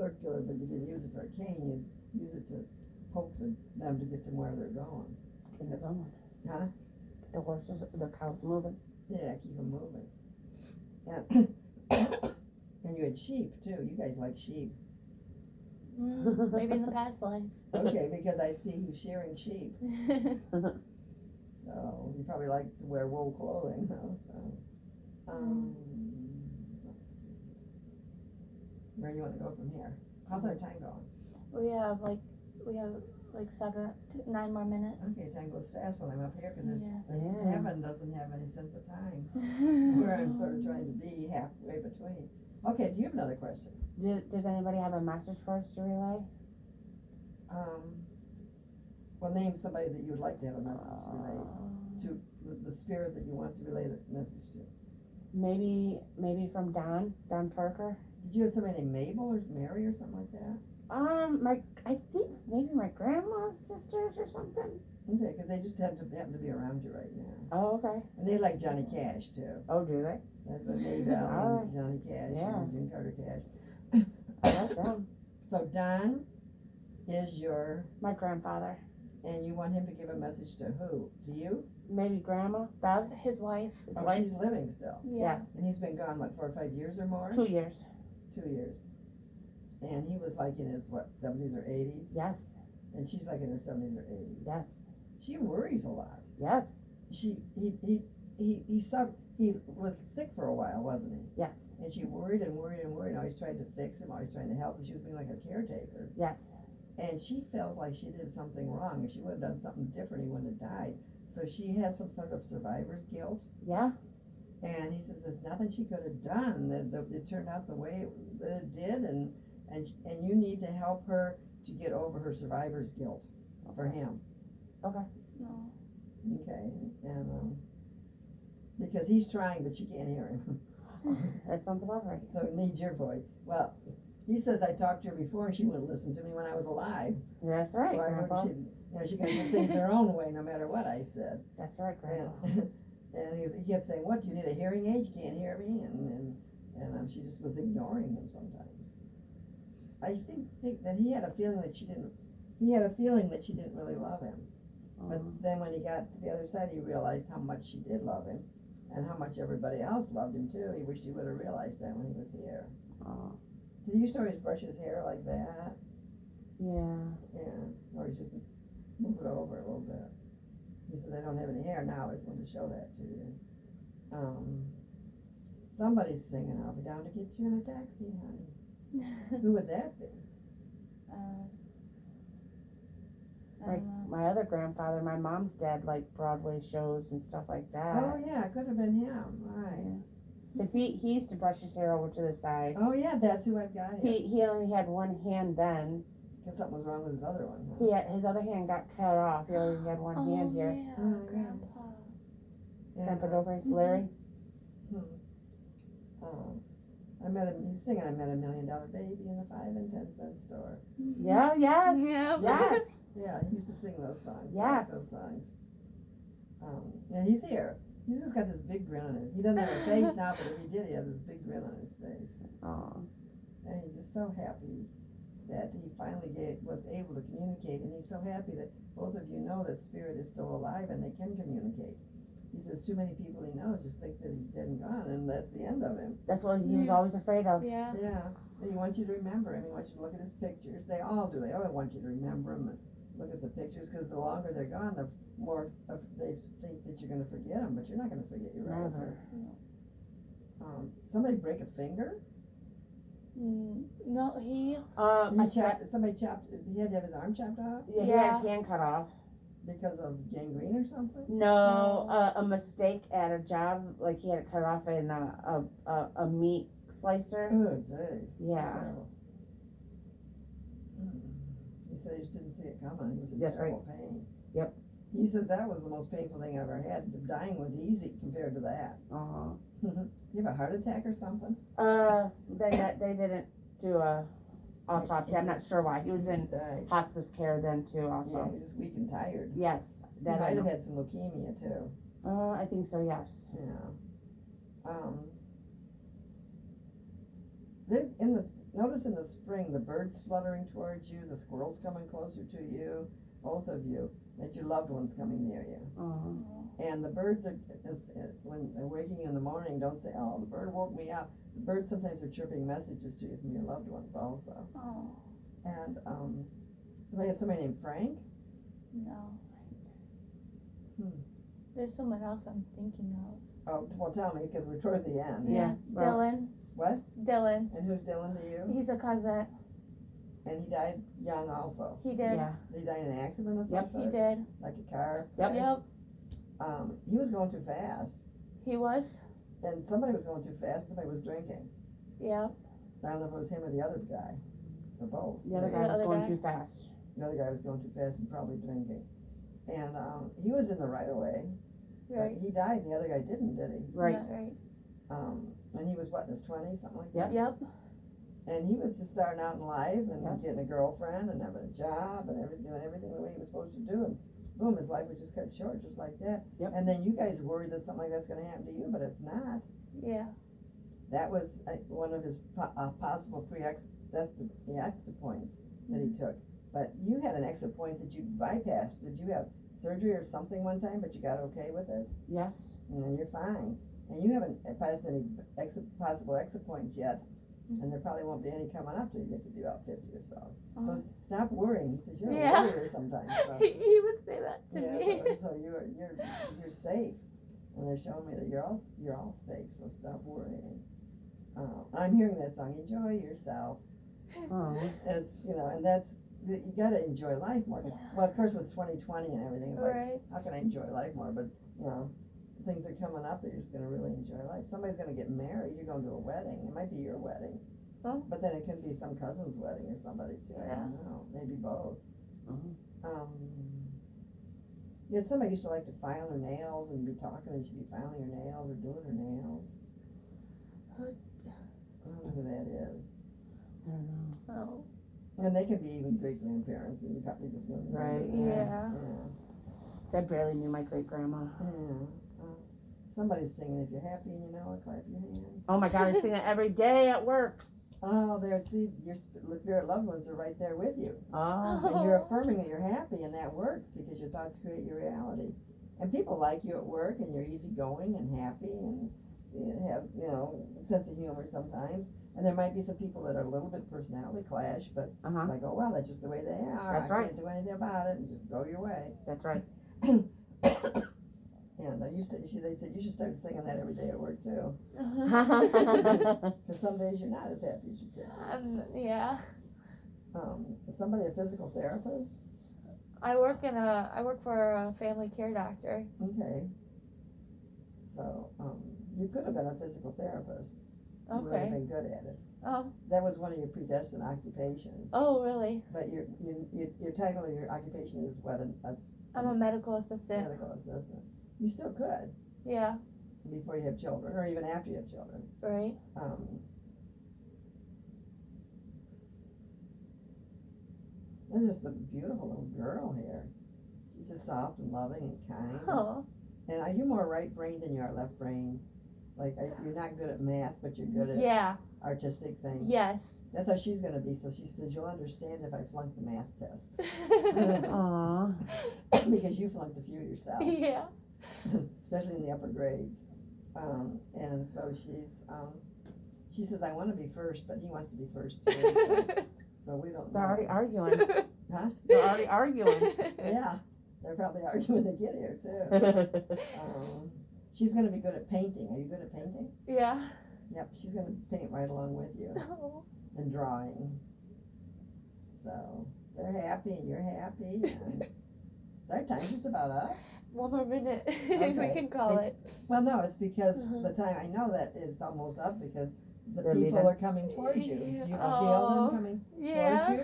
circular, but you didn't use it for a cane, you use it to poke them to get them where they're going. Keep it going. Huh? The horses, the cows moving. Yeah, keep them moving. And, and you had sheep too. You guys like sheep. Maybe in the past life. Okay, because I see you shearing sheep. So you probably like to wear wool clothing, huh? So, let's see. Where do you want to go from here? How's our time going? we have like 9 more minutes. Okay, time goes fast when I'm up here because Yeah. heaven doesn't have any sense of time. It's where I'm sort of trying to be halfway between. Okay, do you have another question? Does anybody have a message for us to relay? Well, name somebody that you would like to have a message relayed to, the spirit that you want to relay the message to. Maybe from Don Parker. Did you have somebody named Mabel or Mary or something like that? I think maybe my grandma's sisters or something. Okay, because they just happen to be around you right now. Oh, okay. And they like Johnny Cash too. Oh, do they? That's the Maybell Oh. and Johnny Cash Yeah. and Jim Carter Cash. I like them. So Don is My grandfather. and you want him to give a message to who? To you? Maybe Grandma Bev. His wife. His Oh, wife. she's living still. Yes. And he's been gone, what, 4 or 5 years or more? 2 years. 2 years. And he was like in his, 70s or 80s? Yes. And she's like in her 70s or 80s. Yes. She worries a lot. Yes. He was sick for a while, wasn't he? Yes. And she worried and worried and worried, always tried to fix him, always trying to help him. She was being like a caretaker. Yes. And she felt like she did something wrong. If she would have done something different, he wouldn't have died. So she has some sort of survivor's guilt. Yeah. And he says there's nothing she could have done. It turned out the way that it did, and you need to help her to get over her survivor's guilt for him. Okay. No. Okay, and because he's trying, but you can't hear him. That sounds about right. So it needs your voice. Well, he says I talked to her before and she wouldn't listen to me when I was alive. That's right, Why Grandpa. wouldn't she? She can do things her own way no matter what I said. That's right, Grandpa. And he kept saying, "What, do you need a hearing aid? You can't hear me." And she just was ignoring him sometimes. I think that he had a feeling that she didn't. He had a feeling that she didn't really love him. But then when he got to the other side, he realized how much she did love him, and how much everybody else loved him too. He wished he would have realized that when he was here. Did he used to always brush his hair like that? Yeah. Yeah. Or he's just move it over a little bit. He says, "I don't have any hair now. I just wanted to show that to you." Somebody's singing, "I'll be down to get you in a taxi, honey." Who would that be? I don't know. My other grandfather, my mom's dad, liked Broadway shows and stuff like that. Oh yeah, it could have been him. Right. Because he used to brush his hair over to the side. Oh yeah, that's who I've got here. He only had one hand then. Because something was wrong with his other one. Huh? He had, his other hand got cut off. He only had one hand here. Yeah, Oh, Grandpa. Flip it over. It's Larry. I met him. He's singing. I met a $1 Million Baby in a 5 and 10 cent store. Yeah. Yes. Yeah. Yes. Yeah, he used to sing those songs. Yes. Those songs. And he's here. He's just got this big grin on it. He doesn't have a face now, but if he did, he had this big grin on his face. Oh. And he's just so happy that he finally was able to communicate. And he's so happy that both of you know that spirit is still alive and they can communicate. He says too many people he knows just think that he's dead and gone, and that's the end of him. That's what he was always afraid of. Yeah. Yeah. He wants you to remember him. He wants you to look at his pictures. They all do. They all want you to remember him and look at the pictures, because the longer they're gone, the more they think that you're going to forget them, but you're not going to forget your Never. relatives. Somebody break a finger? No, he. Somebody chopped. He had to have his arm chopped off Yeah, he had his hand cut off. because of gangrene or something. No, a mistake at a job, like he had it cut off in a meat slicer. Oh, jeez. Yeah. Terrible. He said he just didn't see it coming. He was in That's right. terrible pain. Yep. He says that was the most painful thing I ever had. Dying was easy compared to that. You have a heart attack or something? They didn't do a autopsy. I'm not sure why. He was in Died. hospice care then too. Yeah, Also. he was just weak and tired. Yes, He that I might have know. had some leukemia too. I think so. Yes. Yeah. There's in notice in the spring the birds fluttering towards you, the squirrels coming closer to you, both of you, that your loved one's coming near you. Oh. And the birds are, when they're waking you in the morning, don't say, oh, the bird woke me up. The birds sometimes are chirping messages to you from your loved ones also. Oh, And somebody have somebody named Frank? no. Hmm. There's someone else I'm thinking of. Oh, well, tell me, because we're toward the end. Yeah, well- Dylan. What? Dylan. And who's Dylan to you? He's a cousin. And he died young also. He did. Yeah. Did he die in an accident of some Yep. sort? He did. Like a car? Yep. Yep. He was going too fast. He was. And somebody was going too fast, somebody was drinking. Yep. I don't know if it was him or the other guy, or both. The other The guy was other going guy? too fast. The other guy was going too fast and probably drinking. And he was in the right of way, Right. but he died and the other guy didn't, did he? Right. Not right. And he was what, in his 20s, something like Yes. that? Yep. And he was just starting out in life and Yes. getting a girlfriend and having a job and everything, doing everything the way he was supposed to do. And boom, his life was just cut short, just like that. Yep. And then you guys worried that something like that's going to happen to you, but it's not. Yeah. That was one of his possible exit points that he took. But you had an exit point that you bypassed. Did you have surgery or something one time, but you got okay with it? Yes. And you're fine. And you haven't passed any possible exit points yet. And there probably won't be any coming up till you get to be about 50 or so. So stop worrying. He says you're Yeah. a worrier sometimes. So, He would say that to yeah, me. so you're safe. And they're showing me that you're all safe. So stop worrying. I'm hearing that song. Enjoy yourself. Oh. It's and that's you got to enjoy life more. Well, of course, with 2020 and everything, it's like Right. how can I enjoy life more? But things are coming up that you're just going to really enjoy life. Somebody's going to get married. You're going to a wedding. It might be your wedding. Oh. But then it could be some cousin's wedding or somebody too. I Yeah. don't know. Maybe both. Mhm. Yeah, somebody used to like to file her nails and be talking and she'd be filing her nails or doing her nails. I don't know who that is. I don't know. Oh. And they can be even great grandparents and you probably just don't remember Right, that. yeah. Yeah. I barely knew my great grandma. Yeah. Somebody's singing. If you're happy and you know it, clap your hands. Oh my God, I sing it every day at work. Oh, there. See, your spirit loved ones are right there with you. Oh. And you're affirming that you're happy, and that works because your thoughts create your reality. And people like you at work, and you're easygoing and happy, and you have a sense of humor sometimes. And there might be some people that are a little bit personality clash, but Uh-huh. like, oh well, that's just the way they are. That's I right. can't do anything about it, and just go your way. That's right. And they said you should start singing that every day at work too, Oh. because some days you're not as happy as you could. Yeah. Is somebody a physical therapist? I work for a family care doctor. Okay. So you could have been a physical therapist. You would have Okay. been good at it. Oh. That was one of your predestined occupations. Oh, really? But your title of your occupation is what? A I'm a medical assistant. medical assistant. You still could Yeah. before you have children, or even after you have children. Right. This is just a beautiful little girl here. She's just soft and loving and kind. Oh. And are you more right-brained than you are left-brained? Like you're not good at math, but you're good at Yeah. artistic things. Yes. That's how she's going to be. So she says you'll understand if I flunk the math test Aw. because you flunked a few yourself, Yeah. especially in the upper grades. And so she says I want to be first, but he wants to be first too. So we don't. They're already know. arguing. Huh? They're already arguing. Yeah, they're probably arguing to get here too. She's going to be good at painting. Are you good at painting? Yeah. Yep, she's going to paint right along with you Oh. and drawing. So they're happy and you're happy. And our time's just about up. One more minute. Okay. We can call it. Well, no, it's because Mhm. the time I know that is almost up because the They're people leaving. are coming towards you. Do you feel Oh. them coming? Yeah.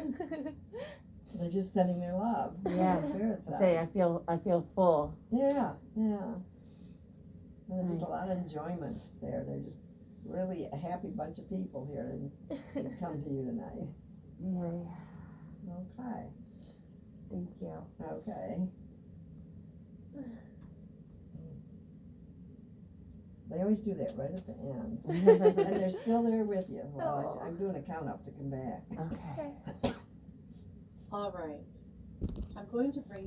They're just sending their love. Yeah. The spirit I side. say I feel full. Yeah, yeah. And there's just Nice. a lot of enjoyment there. They're just really a happy bunch of people here to come to you tonight. Yay. Okay. Thank you. Okay. They always do that right at the end. And they're still there with you. Well, I'm doing a count up to come back. Okay. Okay. All right. I'm going to bring